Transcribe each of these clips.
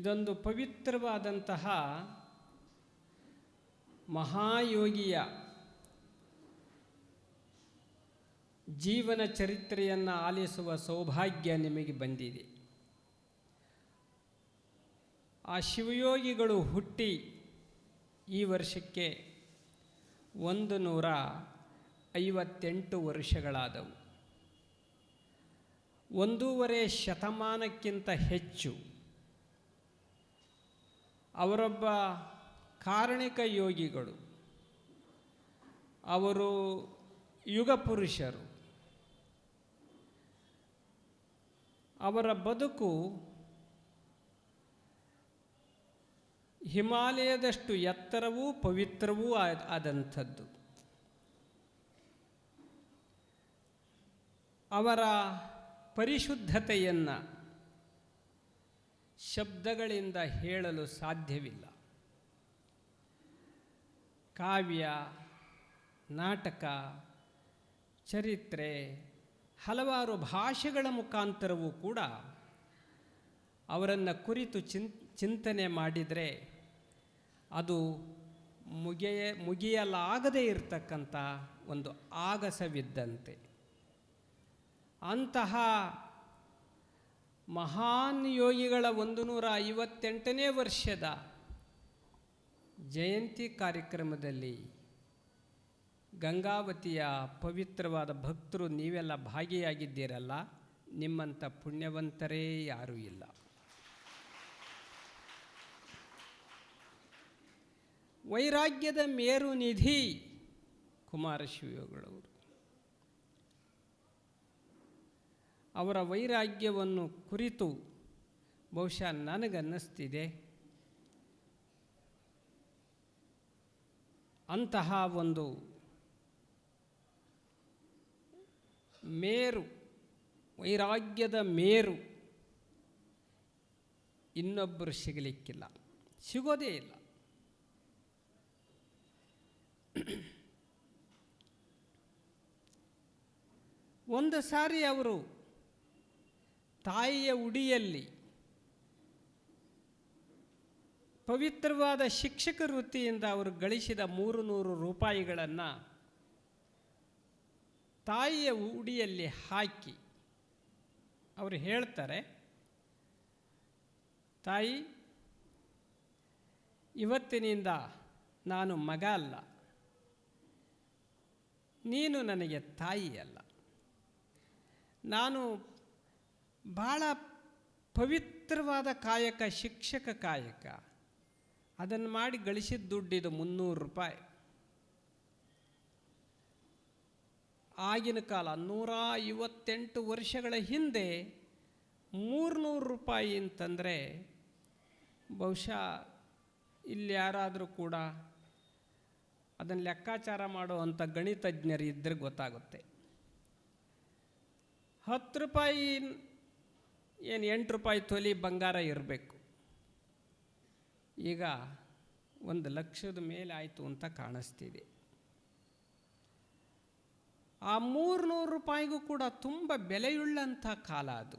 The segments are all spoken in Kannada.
ಇದೊಂದು ಪವಿತ್ರವಾದಂತಹ ಮಹಾಯೋಗಿಯ ಜೀವನ ಚರಿತ್ರೆಯನ್ನು ಆಲಿಸುವ ಸೌಭಾಗ್ಯ ನಿಮಗೆ ಬಂದಿದೆ. ಆ ಶಿವಯೋಗಿಗಳು ಹುಟ್ಟಿ ಈ ವರ್ಷಕ್ಕೆ 158 ವರ್ಷಗಳಾದವು. 1.5 ಶತಮಾನಕ್ಕಿಂತ ಹೆಚ್ಚು ಅವರೊಬ್ಬ ಕಾರಣಿಕ ಯೋಗಿಗಳು. ಅವರು ಯುಗ ಪುರುಷರು. ಅವರ ಬದುಕು ಹಿಮಾಲಯದಷ್ಟು ಎತ್ತರವೂ ಪವಿತ್ರವೂ ಆದಂಥದ್ದು. ಅವರ ಪರಿಶುದ್ಧತೆಯನ್ನು ಶಬ್ದಗಳಿಂದ ಹೇಳಲು ಸಾಧ್ಯವಿಲ್ಲ. ಕಾವ್ಯ, ನಾಟಕ, ಚರಿತ್ರೆ, ಹಲವಾರು ಭಾಷೆಗಳ ಮುಖಾಂತರವೂ ಕೂಡ ಅವರನ್ನು ಕುರಿತು ಚಿಂತನೆ ಮಾಡಿದರೆ ಅದು ಮುಗಿಯಲಾಗದೇ ಇರತಕ್ಕಂಥ ಒಂದು ಆಗಸವಿದ್ದಂತೆ. ಅಂತಹ ಮಹಾನ್ ಯೋಗಿಗಳ 158ನೇ ವರ್ಷದ ಜಯಂತಿ ಕಾರ್ಯಕ್ರಮದಲ್ಲಿ ಗಂಗಾವತಿಯ ಪವಿತ್ರವಾದ ಭಕ್ತರು ನೀವೆಲ್ಲ ಭಾಗಿಯಾಗಿದ್ದೀರಲ್ಲ, ನಿಮ್ಮಂಥ ಪುಣ್ಯವಂತರೇ ಯಾರೂ ಇಲ್ಲ. ವೈರಾಗ್ಯದ ಮೇರುನಿಧಿ ಕುಮಾರಶಿವಯೋಗಿಗಳವರು. ಅವರ ವೈರಾಗ್ಯವನ್ನು ಕುರಿತು ಬಹುಶಃ ನನಗನ್ನಿಸ್ತಿದೆ, ಅಂತಹ ಒಂದು ಮೇರು, ವೈರಾಗ್ಯದ ಮೇರು ಇನ್ನೊಬ್ಬರು ಸಿಗಲಿಕ್ಕಿಲ್ಲ, ಸಿಗೋದೇ ಇಲ್ಲ. ಒಂದು ಸಾರಿ ಅವರು ತಾಯಿಯ ಉಡಿಯಲ್ಲಿ ಪವಿತ್ರವಾದ ಶಿಕ್ಷಕ ವೃತ್ತಿಯಿಂದ ಅವರು ಗಳಿಸಿದ 300 ರೂಪಾಯಿಗಳನ್ನು ತಾಯಿಯ ಉಡಿಯಲ್ಲಿ ಹಾಕಿ ಅವರು ಹೇಳ್ತಾರೆ, ತಾಯಿ, ಇವತ್ತಿನಿಂದ ನಾನು ಮಗ ಅಲ್ಲ, ನೀನು ನನಗೆ ತಾಯಿ ಅಲ್ಲ. ನಾನು ಭಾಳ ಪವಿತ್ರವಾದ ಕಾಯಕ, ಶಿಕ್ಷಕ ಕಾಯಕ, ಅದನ್ನು ಮಾಡಿ ಗಳಿಸಿದ ದುಡ್ಡಿದು 300 ರೂಪಾಯಿ. ಆಗಿನ ಕಾಲ 158 ವರ್ಷಗಳ ಹಿಂದೆ 300 ರೂಪಾಯಿ ಅಂತಂದರೆ ಬಹುಶಃ ಇಲ್ಲಿ ಯಾರಾದರೂ ಕೂಡ ಅದನ್ನು ಲೆಕ್ಕಾಚಾರ ಮಾಡುವಂಥ ಗಣಿತಜ್ಞರು ಇದ್ದರೆ ಗೊತ್ತಾಗುತ್ತೆ. 10 ರೂಪಾಯಿ ಏನು 8 ರೂಪಾಯಿ ತೊಲಿ ಬಂಗಾರ ಇರಬೇಕು. ಈಗ 1 ಲಕ್ಷದ ಮೇಲೆ ಆಯಿತು ಅಂತ ಕಾಣಿಸ್ತಿದೆ. ಆ 300 ರೂಪಾಯಿಗೂ ಕೂಡ ತುಂಬ ಬೆಲೆಯುಳ್ಳಂಥ ಕಾಲ ಅದು.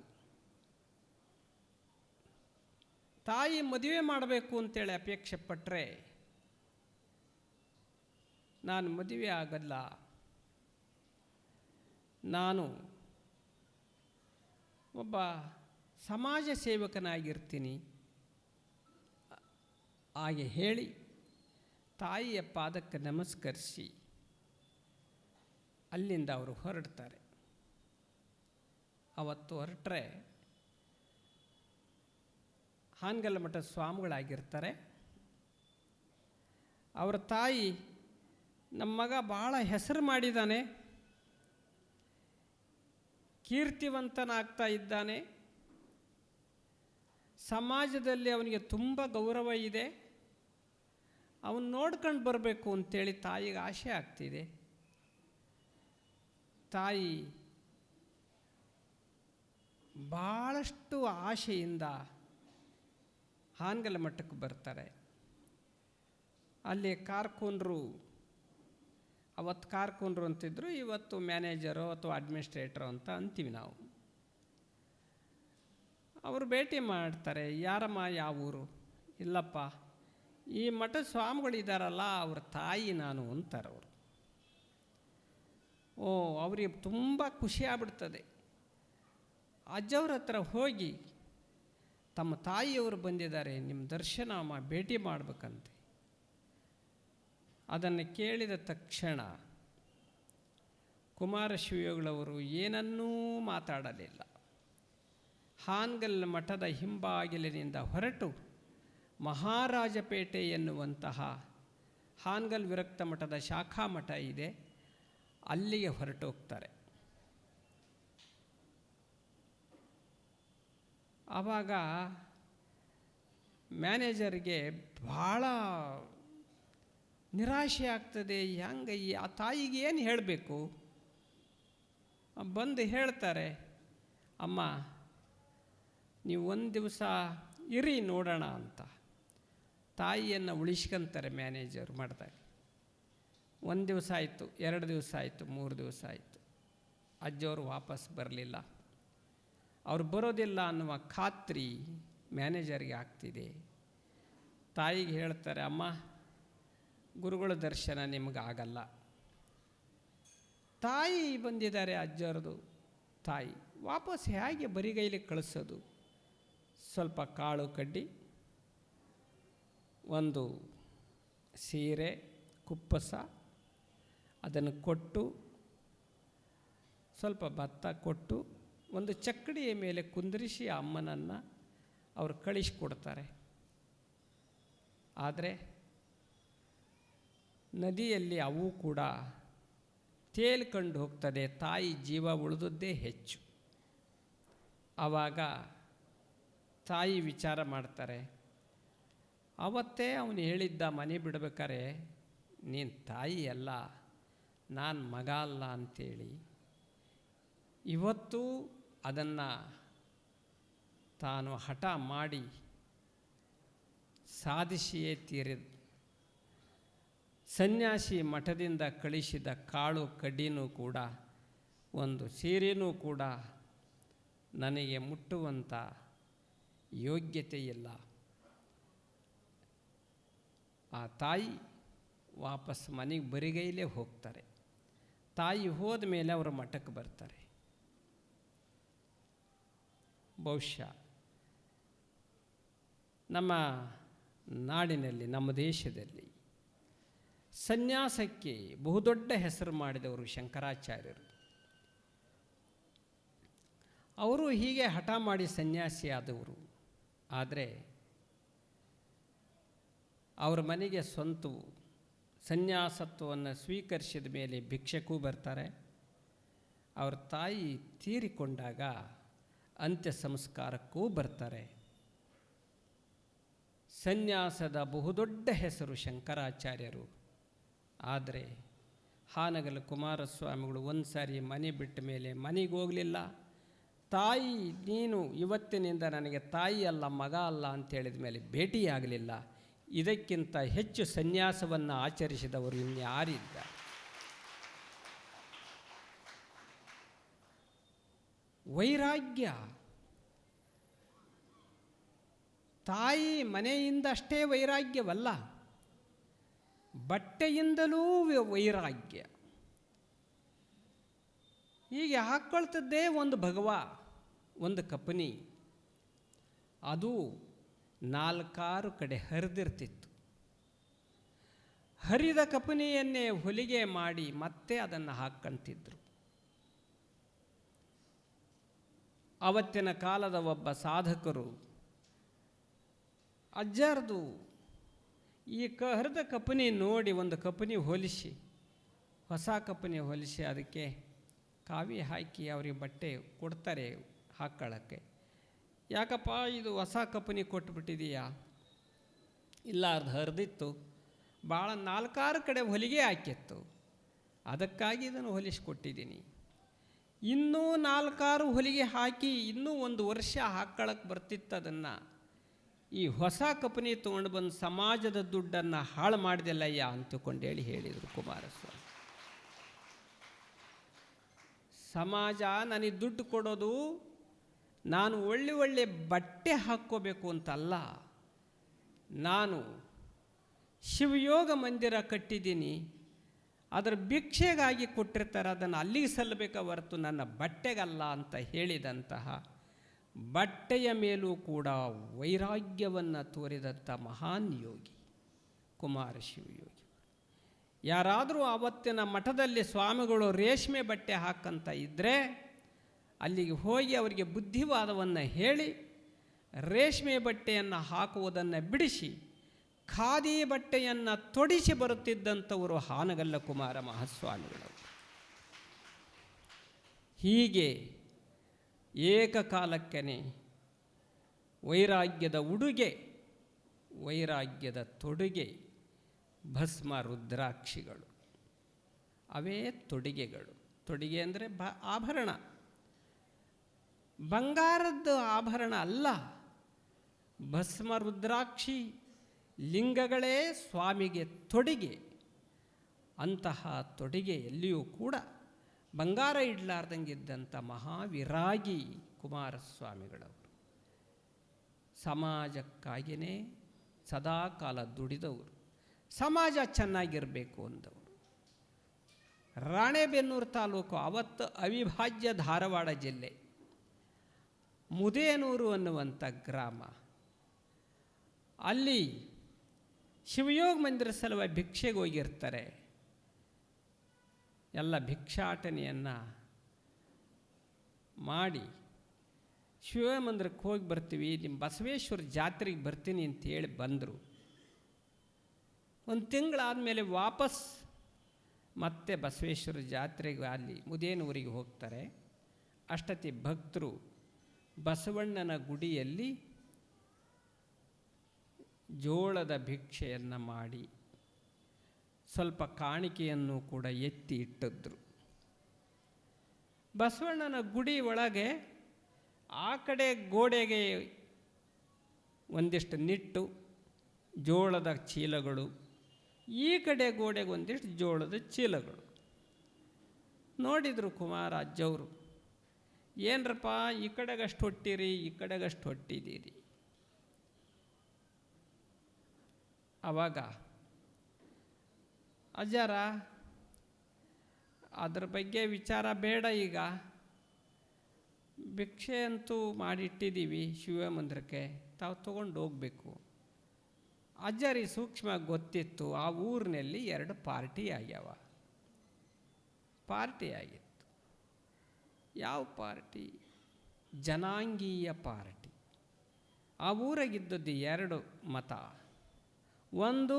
ತಾಯಿ ಮದುವೆ ಮಾಡಬೇಕು ಅಂತೇಳಿ ಅಪೇಕ್ಷೆ ಪಟ್ಟರೆ, ನಾನು ಮದುವೆ ಆಗಲ್ಲ, ನಾನು ಒಬ್ಬ ಸಮಾಜ ಸೇವಕನಾಗಿರ್ತೀನಿ ಹಾಗೆ ಹೇಳಿ ತಾಯಿಯ ಪಾದಕ್ಕೆ ನಮಸ್ಕರಿಸಿ ಅಲ್ಲಿಂದ ಅವರು ಹೊರಡ್ತಾರೆ. ಅವತ್ತು ಹೊರಟ್ರೆ ಹಾನಗಲ್ಲ ಮಠದ ಸ್ವಾಮಿಗಳಾಗಿರ್ತಾರೆ. ಅವರ ತಾಯಿ, ನಮ್ಮ ಮಗ ಭಾಳ ಹೆಸರು ಮಾಡಿದ್ದಾನೆ, ಕೀರ್ತಿವಂತನಾಗ್ತಾ ಇದ್ದಾನೆ, ಸಮಾಜದಲ್ಲಿ ಅವನಿಗೆ ತುಂಬ ಗೌರವ ಇದೆ, ಅವನು ನೋಡ್ಕೊಂಡು ಬರಬೇಕು ಅಂತೇಳಿ ತಾಯಿಗೆ ಆಸೆ ಆಗ್ತಿದೆ. ತಾಯಿ ಭಾಳಷ್ಟು ಆಶೆಯಿಂದ ಹಾನಗಲ್ಲ ಮಠಕ್ಕೆ ಬರ್ತಾರೆ. ಅಲ್ಲಿ ಕಾರ್ಕೂನರು, ಅವತ್ತು ಕಾರ್ಕೂನರು ಅಂತಿದ್ರು, ಇವತ್ತು ಮ್ಯಾನೇಜರು ಅಥವಾ ಅಡ್ಮಿನಿಸ್ಟ್ರೇಟ್ರು ಅಂತ ಅಂತೀವಿ ನಾವು. ಅವರು ಭೇಟಿ ಮಾಡ್ತಾರೆ. ಯಾರಮ್ಮ, ಯಾವ ಊರು? ಇಲ್ಲಪ್ಪ, ಈ ಮಠದ ಸ್ವಾಮಿಗಳಿದ್ದಾರಲ್ಲ ಅವ್ರ ತಾಯಿ ನಾನು ಅಂತಾರೆ ಅವರು. ಓ, ಅವರಿಗೆ ತುಂಬ ಖುಷಿ ಆಗ್ಬಿಡ್ತದೆ. ಅಜ್ಜವ್ರ ಹತ್ರ ಹೋಗಿ ತಮ್ಮ ತಾಯಿಯವರು ಬಂದಿದ್ದಾರೆ, ನಿಮ್ಮ ದರ್ಶನ ಭೇಟಿ ಮಾಡಬೇಕಂತೆ. ಅದನ್ನು ಕೇಳಿದ ತಕ್ಷಣ ಕುಮಾರಶಿವಯೋಗಿಗಳವರು ಏನನ್ನೂ ಮಾತಾಡಲಿಲ್ಲ. ಹಾನಗಲ್ ಮಠದ ಹಿಂಬಾಗಿಲಿನಿಂದ ಹೊರಟು ಮಹಾರಾಜಪೇಟೆ ಎನ್ನುವಂತಹ ಹಾನಗಲ್ ವಿರಕ್ತ ಮಠದ ಶಾಖಾ ಮಠ ಇದೆ, ಅಲ್ಲಿಗೆ ಹೊರಟೋಗ್ತಾರೆ. ಆವಾಗ ಮ್ಯಾನೇಜರ್ಗೆ ಭಾಳ ನಿರಾಶೆ ಆಗ್ತದೆ. ಹೆಂಗೆ ಆ ತಾಯಿಗೆ ಏನು ಹೇಳಬೇಕು? ಬಂದು ಹೇಳ್ತಾರೆ, ಅಮ್ಮ ನೀವು ಒಂದು ದಿವಸ ಇರಿ ನೋಡೋಣ ಅಂತ. ತಾಯಿಯನ್ನು ಉಳಿಸ್ಕೊಂತಾರೆ ಮ್ಯಾನೇಜರ್ ಮಾಡಿದಾಗ. 1 ದಿವಸ ಆಯಿತು, 2 ದಿವಸ ಆಯಿತು, 3 ದಿವಸ ಆಯಿತು. ಅಜ್ಜವರು ವಾಪಸ್ ಬರಲಿಲ್ಲ. ಅವ್ರು ಬರೋದಿಲ್ಲ ಅನ್ನುವ ಖಾತ್ರಿ ಮ್ಯಾನೇಜರ್ಗೆ ಆಗ್ತಿದೆ. ತಾಯಿಗೆ ಹೇಳ್ತಾರೆ, ಅಮ್ಮ ಗುರುಗಳ ದರ್ಶನ ನಿಮಗಾಗಲ್ಲ. ತಾಯಿ ಬಂದಿದ್ದಾರೆ, ಅಜ್ಜರದು ತಾಯಿ. ವಾಪಸ್ ಹೇಗೆ ಬರಿಗೈಲಿ ಕಳಿಸೋದು? ಸ್ವಲ್ಪ ಕಾಳು ಕಡ್ಡಿ, ಒಂದು ಸೀರೆ, ಕುಪ್ಪಸ ಅದನ್ನು ಕೊಟ್ಟು, ಸ್ವಲ್ಪ ಭತ್ತ ಕೊಟ್ಟು, ಒಂದು ಚಕ್ಕಡಿಯ ಮೇಲೆ ಕುಂದಿರಿಸಿ ಅಮ್ಮನನ್ನು ಅವರು ಕಳಿಸಿಕೊಡ್ತಾರೆ. ಆದರೆ ನದಿಯಲ್ಲಿ ಅವು ಕೂಡ ತೇಲ್ಕೊಂಡು ಹೋಗ್ತದೆ. ತಾಯಿ ಜೀವ ಉಳಿದದ್ದೇ ಹೆಚ್ಚು. ಆವಾಗ ತಾಯಿ ವಿಚಾರ ಮಾಡ್ತಾರೆ, ಅವತ್ತೇ ಅವನು ಹೇಳಿದ್ದ ಮನೆ ಬಿಡಬೇಕಾರೆ, ನೀನು ತಾಯಿ ಅಲ್ಲ, ನಾನು ಮಗ ಅಲ್ಲ ಅಂಥೇಳಿ. ಇವತ್ತು ಅದನ್ನು ತಾನು ಹಠ ಮಾಡಿ ಸಾಧಿಸಿಯೇ ತೀರಿದ. ಸನ್ಯಾಸಿ ಮಠದಿಂದ ಕಳಿಸಿದ ಕಾಳು ಕಡ್ಡಿನೂ ಕೂಡ, ಒಂದು ಸೀರೆನೂ ಕೂಡ ನನಗೆ ಮುಟ್ಟುವಂಥ ಯೋಗ್ಯತೆ ಇಲ್ಲ. ಆ ತಾಯಿ ವಾಪಸ್ ಮನೆಗೆ ಬರಿಗೈಲೇ ಹೋಗ್ತಾರೆ. ತಾಯಿ ಹೋದ ಮೇಲೆ ಅವರು ಮಠಕ್ಕೆ ಬರ್ತಾರೆ. ಬಹುಶಃ ನಮ್ಮ ನಾಡಿನಲ್ಲಿ, ನಮ್ಮ ದೇಶದಲ್ಲಿ ಸನ್ಯಾಸಕ್ಕೆ ಬಹುದೊಡ್ಡ ಹೆಸರು ಮಾಡಿದವರು ಶಂಕರಾಚಾರ್ಯರು. ಅವರು ಹೀಗೆ ಹಠ ಮಾಡಿ ಸನ್ಯಾಸಿ ಆದವರು. ಆದರೆ ಅವರ ಮನೆಗೆ ಸ್ವಂತ ಸನ್ಯಾಸತ್ವವನ್ನು ಸ್ವೀಕರಿಸಿದ ಮೇಲೆ ಭಿಕ್ಷಕ್ಕೂ ಬರ್ತಾರೆ. ಅವ್ರ ತಾಯಿ ತೀರಿಕೊಂಡಾಗ ಅಂತ್ಯ ಸಂಸ್ಕಾರಕ್ಕೂ ಬರ್ತಾರೆ. ಸನ್ಯಾಸದ ಬಹುದೊಡ್ಡ ಹೆಸರು ಶಂಕರಾಚಾರ್ಯರು. ಆದರೆ ಹಾನಗಲ್ ಕುಮಾರಸ್ವಾಮಿಗಳು ಒಂದು ಸಾರಿ ಮನೆ ಬಿಟ್ಟ ಮೇಲೆ ಮನೆಗೆ ಹೋಗಲಿಲ್ಲ. ತಾಯಿ ನೀನು ಇವತ್ತಿನಿಂದ ನನಗೆ ತಾಯಿ ಅಲ್ಲ, ಮಗ ಅಲ್ಲ ಅಂತೇಳಿದ ಮೇಲೆ ಭೇಟಿಯಾಗಲಿಲ್ಲ. ಇದಕ್ಕಿಂತ ಹೆಚ್ಚು ಸನ್ಯಾಸವನ್ನು ಆಚರಿಸಿದವರು ಇನ್ಯಾರಿದ್ದ? ವೈರಾಗ್ಯ. ತಾಯಿ ಮನೆಯಿಂದಷ್ಟೇ ವೈರಾಗ್ಯವಲ್ಲ, ಬಟ್ಟೆಯಿಂದಲೂ ವೈರಾಗ್ಯ. ಹೀಗೆ ಹಾಕ್ಕೊಳ್ತದ್ದೇ ಒಂದು ಭಗವ, ಒಂದು ಕಪನಿ. ಅದು 4 ಕಡೆ ಹರಿದಿರ್ತಿತ್ತು. ಹರಿದ ಕಪನಿಯನ್ನೇ ಹೊಲಿಗೆ ಮಾಡಿ ಮತ್ತೆ ಅದನ್ನು ಹಾಕ್ಕೊಂತಿದ್ರು. ಅವತ್ತಿನ ಕಾಲದ ಒಬ್ಬ ಸಾಧಕರು ಅಜ್ಜಾರ್ದು ಈ ಹರಿದ ಕಪನಿ ನೋಡಿ ಒಂದು ಕಪನಿ ಹೊಲಿಸಿ, ಹೊಸ ಕಪನಿ ಹೊಲಿಸಿ ಅದಕ್ಕೆ ಕಾವಿ ಹಾಕಿ ಅವರಿಗೆ ಬಟ್ಟೆ ಕೊಡ್ತಾರೆ ಹಾಕ್ಕೊಳ್ಳೋಕ್ಕೆ. ಯಾಕಪ್ಪ ಇದು ಹೊಸ ಕಪನಿ ಕೊಟ್ಟುಬಿಟ್ಟಿದೀಯಾ? ಇಲ್ಲ, ಅದು ಹರಿದಿತ್ತು, ಭಾಳ 4 ಕಡೆ ಹೊಲಿಗೆ ಹಾಕಿತ್ತು, ಅದಕ್ಕಾಗಿ ಇದನ್ನು ಹೊಲಿಸಿಕೊಟ್ಟಿದ್ದೀನಿ. ಇನ್ನೂ 4 ಹೊಲಿಗೆ ಹಾಕಿ ಇನ್ನೂ 1 ವರ್ಷ ಹಾಕ್ಕೊಳ್ಳೋಕ್ಕೆ ಬರ್ತಿತ್ತು. ಅದನ್ನು ಈ ಹೊಸ ಕಪನಿ ತೊಗೊಂಡು ಬಂದು ಸಮಾಜದ ದುಡ್ಡನ್ನು ಹಾಳು ಮಾಡಿದೆಲ್ಲಯ್ಯ ಅಂತಕೊಂಡೇಳಿ ಹೇಳಿದರು ಕುಮಾರಸ್ವಾಮಿ. ಸಮಾಜ ನನಗೆ ದುಡ್ಡು ಕೊಡೋದು ನಾನು ಒಳ್ಳೆ ಬಟ್ಟೆ ಹಾಕ್ಕೋಬೇಕು ಅಂತಲ್ಲ, ನಾನು ಶಿವಯೋಗ ಮಂದಿರ ಕಟ್ಟಿದ್ದೀನಿ, ಅದರ ಭಿಕ್ಷೆಗಾಗಿ ಕೊಟ್ಟಿರ್ತಾರೆ, ಅದನ್ನು ಅಲ್ಲಿಗೆ ಸಲ್ಲಬೇಕ ಹೊರತು ನನ್ನ ಬಟ್ಟೆಗಲ್ಲ ಅಂತ ಹೇಳಿದಂತಹ, ಬಟ್ಟೆಯ ಮೇಲೂ ಕೂಡ ವೈರಾಗ್ಯವನ್ನು ತೋರಿದಂಥ ಮಹಾನ್ ಯೋಗಿ ಕುಮಾರ ಶಿವಯೋಗಿ. ಯಾರಾದರೂ ಆವತ್ತಿನ ಮಠದಲ್ಲಿ ಸ್ವಾಮಿಗಳು ರೇಷ್ಮೆ ಬಟ್ಟೆ ಹಾಕಂತ ಇದ್ದರೆ ಅಲ್ಲಿಗೆ ಹೋಗಿ ಅವರಿಗೆ ಬುದ್ಧಿವಾದವನ್ನು ಹೇಳಿ ರೇಷ್ಮೆ ಬಟ್ಟೆಯನ್ನು ಹಾಕುವುದನ್ನು ಬಿಡಿಸಿ ಖಾದಿ ಬಟ್ಟೆಯನ್ನು ತೊಡಿಸಿ ಬರುತ್ತಿದ್ದಂಥವರು ಹಾನಗಲ್ಲ ಕುಮಾರ ಮಹಾಸ್ವಾಮಿಗಳು. ಹೀಗೆ ಏಕಕಾಲಕ್ಕೇ ವೈರಾಗ್ಯದ ಉಡುಗೆ, ವೈರಾಗ್ಯದ ತೊಡುಗೆ ಭಸ್ಮ ರುದ್ರಾಕ್ಷಿಗಳು, ಅವೇ ತೊಡಿಗೆಗಳು. ತೊಡಿಗೆ ಅಂದರೆ ಆಭರಣ, ಬಂಗಾರದ್ದು ಆಭರಣ ಅಲ್ಲ. ಭಸ್ಮ ರುದ್ರಾಕ್ಷಿ ಲಿಂಗಗಳೇ ಸ್ವಾಮಿಗೆ ತೊಡಿಗೆ. ಅಂತಹ ತೊಡಿಗೆಯಲ್ಲಿಯೂ ಕೂಡ ಬಂಗಾರ ಇಡಲಾರ್ದಂಗಿದ್ದಂಥ ಮಹಾವಿರಾಗಿ ಕುಮಾರಸ್ವಾಮಿಗಳವರು. ಸಮಾಜಕ್ಕಾಗಿಯೇ ಸದಾಕಾಲ ದುಡಿದವರು, ಸಮಾಜ ಚೆನ್ನಾಗಿರಬೇಕು ಅಂದವರು. ರಾಣೆಬೆನ್ನೂರು ತಾಲೂಕು ಅವತ್ತು ಅವಿಭಾಜ್ಯ ಧಾರವಾಡ ಜಿಲ್ಲೆ, ಮುದೇನೂರು ಅನ್ನುವಂಥ ಗ್ರಾಮ. ಅಲ್ಲಿ ಶಿವಯೋಗ ಮಂದಿರ ಸಲುವಾಗಿ ಭಿಕ್ಷೆಗೆ ಹೋಗಿರ್ತಾರೆ. ಎಲ್ಲ ಭಿಕ್ಷಾಟನೆಯನ್ನು ಮಾಡಿ ಶಿವಯೋಗ ಮಂದಿರಕ್ಕೆ ಹೋಗಿ ಬರ್ತೀವಿ, ನಿಮ್ಮ ಬಸವೇಶ್ವರ ಜಾತ್ರೆಗೆ ಬರ್ತೀನಿ ಅಂತೇಳಿ ಬಂದರು. ಒಂದು ತಿಂಗಳಾದಮೇಲೆ ವಾಪಸ್ ಮತ್ತೆ ಬಸವೇಶ್ವರ ಜಾತ್ರೆಗೆ ಅಲ್ಲಿ ಮುದೇನೂರಿಗೆ ಹೋಗ್ತಾರೆ. ಅಷ್ಟೊತ್ತಿ ಭಕ್ತರು ಬಸವಣ್ಣನ ಗುಡಿಯಲ್ಲಿ ಜೋಳದ ಭಿಕ್ಷೆಯನ್ನು ಮಾಡಿ ಸ್ವಲ್ಪ ಕಾಣಿಕೆಯನ್ನು ಕೂಡ ಎತ್ತಿ ಇಟ್ಟಿದ್ರು. ಬಸವಣ್ಣನ ಗುಡಿ ಒಳಗೆ ಆ ಕಡೆ ಗೋಡೆಗೆ ಒಂದಿಷ್ಟು ನಿಟ್ಟು ಜೋಳದ ಚೀಲಗಳು, ಈ ಕಡೆ ಗೋಡೆಗೆ ಒಂದಿಷ್ಟು ಜೋಳದ ಚೀಲಗಳು. ನೋಡಿದರು ಕುಮಾರ ಅಜ್ಜವರು, ಏನರಪ್ಪ ಈ ಕಡೆಗಷ್ಟು ಹೊಟ್ಟಿರಿ, ಈ ಕಡೆಗಷ್ಟು ಹೊಟ್ಟಿದ್ದೀರಿ. ಆವಾಗ ಅಜ್ಜಾರ ಅದ್ರ ಬಗ್ಗೆ ವಿಚಾರ ಬೇಡ, ಈಗ ಭಿಕ್ಷೆ ಅಂತೂ ಮಾಡಿಟ್ಟಿದ್ದೀವಿ ಶಿವ ಮಂದಿರಕ್ಕೆ, ತಾವು ತೊಗೊಂಡು ಹೋಗಬೇಕು. ಅಜ್ಜಾರಿಗೆ ಸೂಕ್ಷ್ಮವಾಗಿ ಗೊತ್ತಿತ್ತು, ಆ ಊರಿನಲ್ಲಿ 2 ಪಾರ್ಟಿ ಆಗ್ಯಾವ. ಪಾರ್ಟಿ ಆಗಿತ್ತು. ಯಾವ ಪಾರ್ಟಿ? ಜನಾಂಗೀಯ ಪಾರ್ಟಿ. ಆ ಊರಾಗಿದ್ದದ್ದು 2 ಮತ. ಒಂದು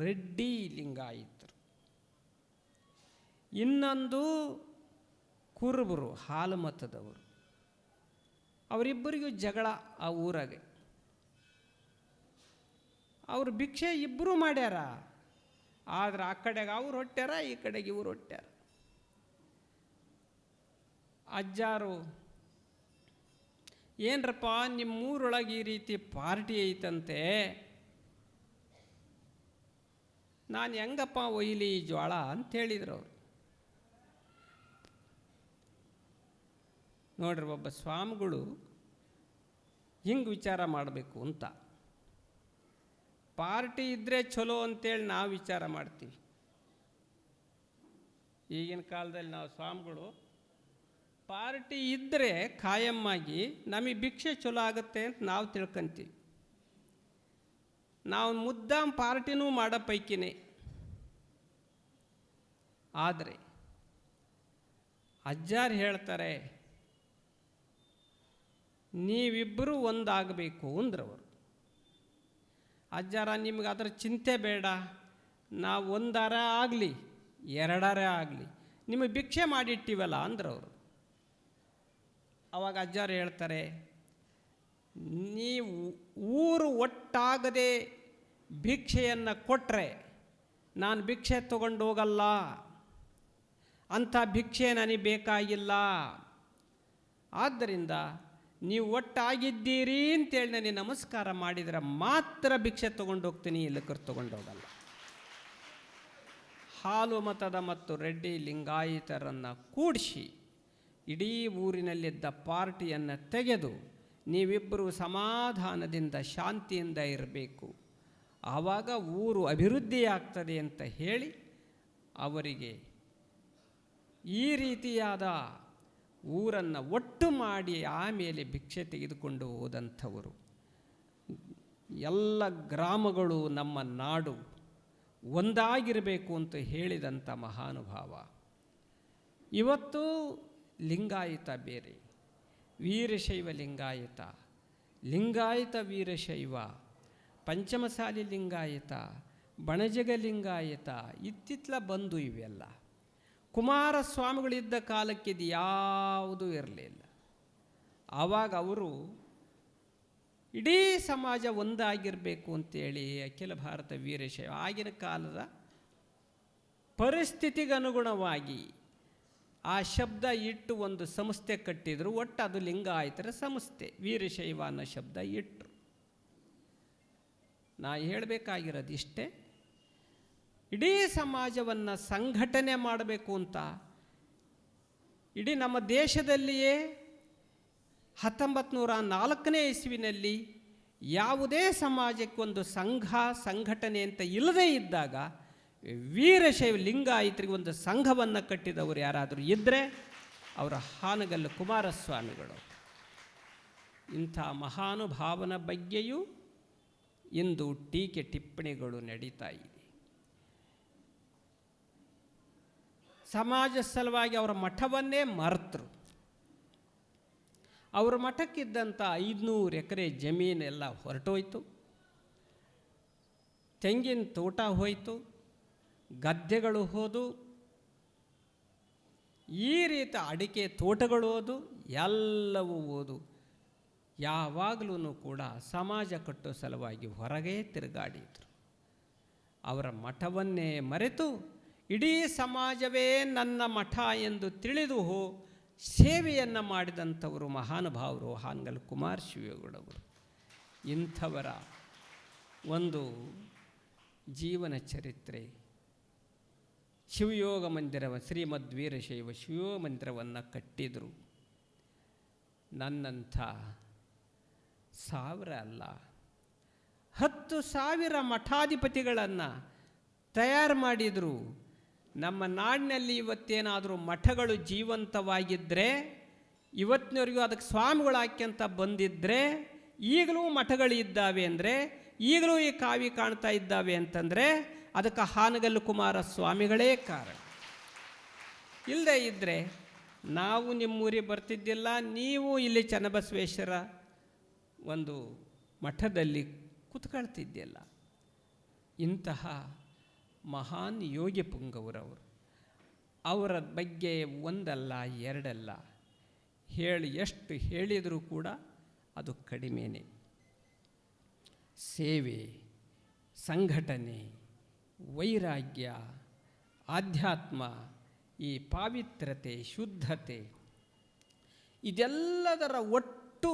ರೆಡ್ಡಿ ಲಿಂಗಾಯಿತರು, ಇನ್ನೊಂದು ಕುರುಬರು ಹಾಲು ಮತದವರು. ಅವರಿಬ್ಬರಿಗೂ ಜಗಳ ಆ ಊರಾಗೆ. ಅವರು ಭಿಕ್ಷೆ ಇಬ್ಬರೂ ಮಾಡ್ಯಾರ, ಆದ್ರೆ ಆ ಕಡೆಗೆ ಅವ್ರು ಹೊಟ್ಟ್ಯಾರ, ಈ ಕಡೆಗೆ ಇವ್ರು ಹೊಟ್ಟ್ಯಾರ. ಅಜ್ಜಾರು, ಏನರಪ್ಪ ನಿಮ್ಮೂರೊಳಗೆ ಈ ರೀತಿ ಪಾರ್ಟಿ ಐತಂತೆ, ನಾನು ಹೆಂಗಪ್ಪ ಒಯ್ಲಿ ಈ ಜ್ವಾಳ ಅಂತೇಳಿದ್ರು ಅವರು. ನೋಡ್ರಿ, ಒಬ್ಬ ಸ್ವಾಮಿಗಳು ಹಿಂಗೆ ವಿಚಾರ ಮಾಡಬೇಕು ಅಂತ. ಪಾರ್ಟಿ ಇದ್ದರೆ ಚಲೋ ಅಂತೇಳಿ ನಾವು ವಿಚಾರ ಮಾಡ್ತೀವಿ. ಈಗಿನ ಕಾಲದಲ್ಲಿ ನಾವು ಸ್ವಾಮಿಗಳು ಪಾರ್ಟಿ ಇದ್ದರೆ ಖಾಯಮ್ಮಾಗಿ ನಮಗೆ ಭಿಕ್ಷೆ ಚಲೋ ಆಗುತ್ತೆ ಅಂತ ನಾವು ತಿಳ್ಕೊಂತೀವಿ. ನಾವು ಮುದ್ದಾಂ ಪಾರ್ಟಿನೂ ಮಾಡೋ ಪೈಕಿನೇ. ಆದರೆ ಅಜ್ಜಾರು ಹೇಳ್ತಾರೆ, ನೀವಿಬ್ಬರೂ ಒಂದಾಗಬೇಕು ಅಂದ್ರವರು. ಅಜ್ಜಾರ, ನಿಮ್ಗೆ ಅದರ ಚಿಂತೆ ಬೇಡ, ನಾವು 1 ಆಗಲಿ 2 ಆಗಲಿ ನಿಮಗೆ ಭಿಕ್ಷೆ ಮಾಡಿಟ್ಟಿವಲ್ಲ ಅಂದ್ರವರು. ಅವಾಗ ಅಜ್ಜಾರು ಹೇಳ್ತಾರೆ, ನೀವು ಊರು ಒಟ್ಟಾಗದೆ ಭಿಕ್ಷೆಯನ್ನು ಕೊಟ್ಟರೆ ನಾನು ಭಿಕ್ಷೆ ತಗೊಂಡು ಹೋಗಲ್ಲ, ಅಂಥ ಭಿಕ್ಷೆ ನನಗೆ ಬೇಕಾಗಿಲ್ಲ. ಆದ್ದರಿಂದ ನೀವು ಒಟ್ಟಾಗಿದ್ದೀರಿ ಅಂತೇಳಿ ನನಗೆ ನಮಸ್ಕಾರ ಮಾಡಿದರೆ ಮಾತ್ರ ಭಿಕ್ಷೆ ತೊಗೊಂಡು ಹೋಗ್ತೀನಿ, ಇಲ್ಲಕ್ಕರು ತೊಗೊಂಡು ಹೋಗಲ್ಲ. ಹಾಲು ಮತದ ಮತ್ತು ರೆಡ್ಡಿ ಲಿಂಗಾಯಿತರನ್ನು ಕೂಡಿಸಿ ಇಡೀ ಊರಿನಲ್ಲಿದ್ದ ಪಾರ್ಟಿಯನ್ನು ತೆಗೆದು ನೀವಿಬ್ಬರು ಸಮಾಧಾನದಿಂದ ಶಾಂತಿಯಿಂದ ಇರಬೇಕು, ಆವಾಗ ಊರು ಅಭಿವೃದ್ಧಿಯಾಗ್ತದೆ ಅಂತ ಹೇಳಿ ಅವರಿಗೆ ಈ ರೀತಿಯಾದ ಊರನ್ನು ಒಟ್ಟು ಮಾಡಿ ಆಮೇಲೆ ಭಿಕ್ಷೆ ತೆಗೆದುಕೊಂಡು ಹೋದಂಥವರು. ಎಲ್ಲ ಗ್ರಾಮಗಳು ನಮ್ಮ ನಾಡು ಒಂದಾಗಿರಬೇಕು ಅಂತ ಹೇಳಿದಂಥ ಮಹಾನುಭಾವ. ಇವತ್ತು ಲಿಂಗಾಯತ ಬೇರೆ, ವೀರಶೈವ ಲಿಂಗಾಯತ, ಲಿಂಗಾಯತ ವೀರಶೈವ, ಪಂಚಮಸಾಲಿ ಲಿಂಗಾಯತ, ಬಣಜಗ ಲಿಂಗಾಯತ ಇತ್ತಿತ್ತಲ ಬಂದು ಇವೆಲ್ಲ. ಕುಮಾರಸ್ವಾಮಿಗಳಿದ್ದ ಕಾಲಕ್ಕೆ ಇದು ಯಾವುದೂ ಇರಲಿಲ್ಲ. ಆವಾಗ ಅವರು ಇಡೀ ಸಮಾಜ ಒಂದಾಗಿರಬೇಕು ಅಂತೇಳಿ ಅಖಿಲ ಭಾರತ ವೀರಶೈವ ಆಗಿನ ಕಾಲದ ಪರಿಸ್ಥಿತಿಗನುಗುಣವಾಗಿ ಆ ಶಬ್ದ ಇಟ್ಟು ಒಂದು ಸಂಸ್ಥೆ ಕಟ್ಟಿದರು. ಒಟ್ಟು ಅದು ಲಿಂಗಾಯತರ ಸಂಸ್ಥೆ, ವೀರಶೈವ ಅನ್ನೋ ಶಬ್ದ ಇಟ್ಟರು. ನಾ ಹೇಳಬೇಕಾಗಿರೋದು ಇಷ್ಟೇ, ಇಡೀ ಸಮಾಜವನ್ನು ಸಂಘಟನೆ ಮಾಡಬೇಕು ಅಂತ ಇಡೀ ನಮ್ಮ ದೇಶದಲ್ಲಿಯೇ 1904ನೇ ಇಸ್ವಿನಲ್ಲಿ ಯಾವುದೇ ಸಮಾಜಕ್ಕೊಂದು ಸಂಘ ಸಂಘಟನೆ ಅಂತ ಇಲ್ಲದೇ ಇದ್ದಾಗ ವೀರಶೈವ ಲಿಂಗಾಯತರಿಗೆ ಒಂದು ಸಂಘವನ್ನು ಕಟ್ಟಿದವರು ಯಾರಾದರೂ ಇದ್ದರೆ ಅವರ ಹಾನಗಲ್ಲು ಕುಮಾರಸ್ವಾಮಿಗಳು. ಇಂಥ ಮಹಾನುಭಾವನ ಬಗ್ಗೆಯೂ ಇಂದು ಟೀಕೆ ಟಿಪ್ಪಣಿಗಳು ನಡೀತಾ ಇದೆ. ಸಮಾಜ ಸಲುವಾಗಿ ಅವರ ಮಠವನ್ನೇ ಮರೆತರು. ಅವರ ಮಠಕ್ಕಿದ್ದಂಥ 500 ಎಕರೆ ಜಮೀನೆಲ್ಲ ಹೊರಟೋಯ್ತು, ತೆಂಗಿನ ತೋಟ ಹೋಯಿತು, ಗದ್ದೆಗಳು ಹೋದು, ಈ ರೀತಿ ಅಡಿಕೆ ತೋಟಗಳು ಹೋದು, ಎಲ್ಲವೂ ಹೋದು. ಯಾವಾಗಲೂ ಕೂಡ ಸಮಾಜ ಕಟ್ಟೋ ಸಲುವಾಗಿ ಹೊರಗೇ ತಿರುಗಾಡಿದರು. ಅವರ ಮಠವನ್ನೇ ಮರೆತು ಇಡೀ ಸಮಾಜವೇ ನನ್ನ ಮಠ ಎಂದು ತಿಳಿದು ಸೇವೆಯನ್ನು ಮಾಡಿದಂಥವರು ಮಹಾನುಭಾವರು ಹಾನಗಲ್ ಕುಮಾರ ಶಿವೇಗೌಡವರು. ಇಂಥವರ ಒಂದು ಜೀವನ ಚರಿತ್ರೆ, ಶಿವಯೋಗ ಮಂದಿರ, ಶ್ರೀಮದ್ ವೀರಶೈವ ಶಿವಯೋಗ ಮಂದಿರವನ್ನು ಕಟ್ಟಿದರು. ನನ್ನಂಥ 1000 ಅಲ್ಲ 10,000 ಮಠಾಧಿಪತಿಗಳನ್ನು ತಯಾರು ಮಾಡಿದರು. ನಮ್ಮ ನಾಡಿನಲ್ಲಿ ಇವತ್ತೇನಾದರೂ ಮಠಗಳು ಜೀವಂತವಾಗಿದ್ದರೆ, ಇವತ್ತಿನವರೆಗೂ ಅದಕ್ಕೆ ಸ್ವಾಮಿಗಳು ಹಾಕ್ಯಂತ ಬಂದಿದ್ದರೆ, ಈಗಲೂ ಮಠಗಳಿದ್ದಾವೆ ಅಂದರೆ, ಈಗಲೂ ಈ ಕಾವಿ ಕಾಣ್ತಾ ಇದ್ದಾವೆ ಅಂತಂದರೆ ಅದಕ್ಕೆ ಹಾನಗಲ್ಲು ಕುಮಾರ ಸ್ವಾಮಿಗಳೇ ಕಾರಣ. ಇಲ್ಲದೇ ಇದ್ದರೆ ನಾವು ನಿಮ್ಮೂರಿಗೆ ಬರ್ತಿದ್ದಿಲ್ಲ, ನೀವು ಇಲ್ಲಿ ಚನ್ನಬಸವೇಶ್ವರ ಒಂದು ಮಠದಲ್ಲಿ ಕೂತ್ಕೊಳ್ತಿದ್ದಿಲ್ಲ. ಇಂತಹ ಮಹಾನ್ ಯೋಗಿ ಪುಂಗವರವರು, ಅವರ ಬಗ್ಗೆ ಒಂದಲ್ಲ ಎರಡಲ್ಲ ಎಷ್ಟು ಹೇಳಿದರೂ ಕೂಡ ಅದು ಕಡಿಮೆನೇ. ಸೇವೆ, ಸಂಘಟನೆ, ವೈರಾಗ್ಯ, ಆಧ್ಯಾತ್ಮ, ಈ ಪಾವಿತ್ರತೆ, ಶುದ್ಧತೆ, ಇದೆಲ್ಲದರ ಒಟ್ಟು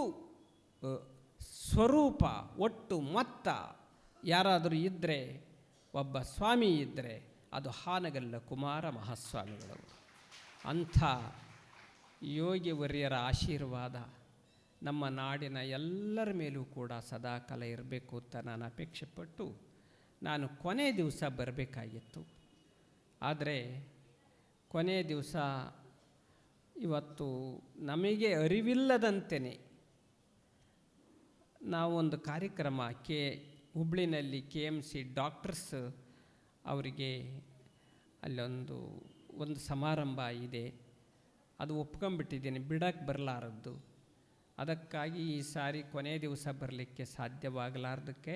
ಸ್ವರೂಪ, ಒಟ್ಟು ಮೊತ್ತ ಯಾರಾದರೂ ಇದ್ದರೆ, ಒಬ್ಬ ಸ್ವಾಮಿ ಇದ್ದರೆ ಅದು ಹಾನಗಲ್ಲ ಕುಮಾರ ಮಹಾಸ್ವಾಮಿಗಳವರು. ಅಂಥ ಯೋಗಿವರ್ಯರ ಆಶೀರ್ವಾದ ನಮ್ಮ ನಾಡಿನ ಎಲ್ಲರ ಮೇಲೂ ಕೂಡ ಸದಾಕಾಲ ಇರಬೇಕು ಅಂತ ನಾನು ಅಪೇಕ್ಷೆ ಪಟ್ಟು ನಾನು ಕೊನೆ ದಿವಸ ಬರಬೇಕಾಗಿತ್ತು. ಆದರೆ ಕೊನೆ ದಿವಸ ಇವತ್ತು ನಮಗೆ ಅರಿವಿಲ್ಲದಂತೆಯೇ ನಾವೊಂದು ಕಾರ್ಯಕ್ರಮ ಹುಬ್ಳಿನಲ್ಲಿ KMC ಡಾಕ್ಟರ್ಸ್ ಅವರಿಗೆ ಅಲ್ಲೊಂದು ಸಮಾರಂಭ ಇದೆ, ಅದು ಒಪ್ಕೊಂಬಿಟ್ಟಿದ್ದೀನಿ, ಬಿಡಕ್ಕೆ ಬರಲಾರದ್ದು. ಅದಕ್ಕಾಗಿ ಈ ಸಾರಿ ಕೊನೆ ದಿವಸ ಬರಲಿಕ್ಕೆ ಸಾಧ್ಯವಾಗಲಾರ್ದಕ್ಕೆ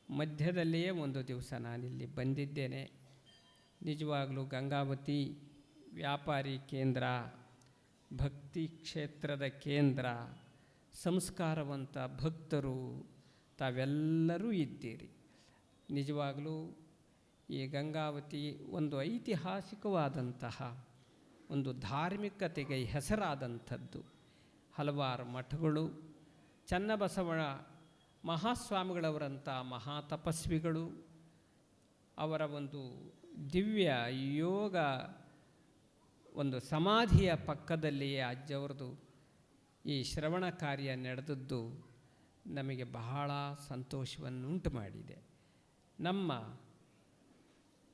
ಮಧ್ಯದಲ್ಲಿಯೇ ಒಂದು ದಿವಸ ನಾನಿಲ್ಲಿ ಬಂದಿದ್ದೇನೆ. ನಿಜವಾಗಲೂ ಗಂಗಾವತಿ ವ್ಯಾಪಾರಿ ಕೇಂದ್ರ, ಭಕ್ತಿ ಕ್ಷೇತ್ರದ ಕೇಂದ್ರ, ಸಂಸ್ಕಾರವಂತ ಭಕ್ತರು ತಾವೆಲ್ಲರೂ ಇದ್ದೀರಿ. ನಿಜವಾಗಲೂ ಈ ಗಂಗಾವತಿ ಒಂದು ಐತಿಹಾಸಿಕವಾದಂತಹ ಒಂದು ಧಾರ್ಮಿಕತೆಗೆ ಹೆಸರಾದಂಥದ್ದು. ಹಲವಾರು ಮಠಗಳು, ಚನ್ನಬಸವಣ್ಣ ಮಹಾಸ್ವಾಮಿಗಳವರಂಥ ಮಹಾ ತಪಸ್ವಿಗಳು, ಅವರ ಒಂದು ದಿವ್ಯ ಯೋಗ ಒಂದು ಸಮಾಧಿಯ ಪಕ್ಕದಲ್ಲಿಯೇ ಅಜ್ಜವ್ರದ್ದು ಈ ಶ್ರವಣ ಕಾರ್ಯ ನಡೆದದ್ದು ನಮಗೆ ಬಹಳ ಸಂತೋಷವನ್ನುಂಟು ಮಾಡಿದೆ. ನಮ್ಮ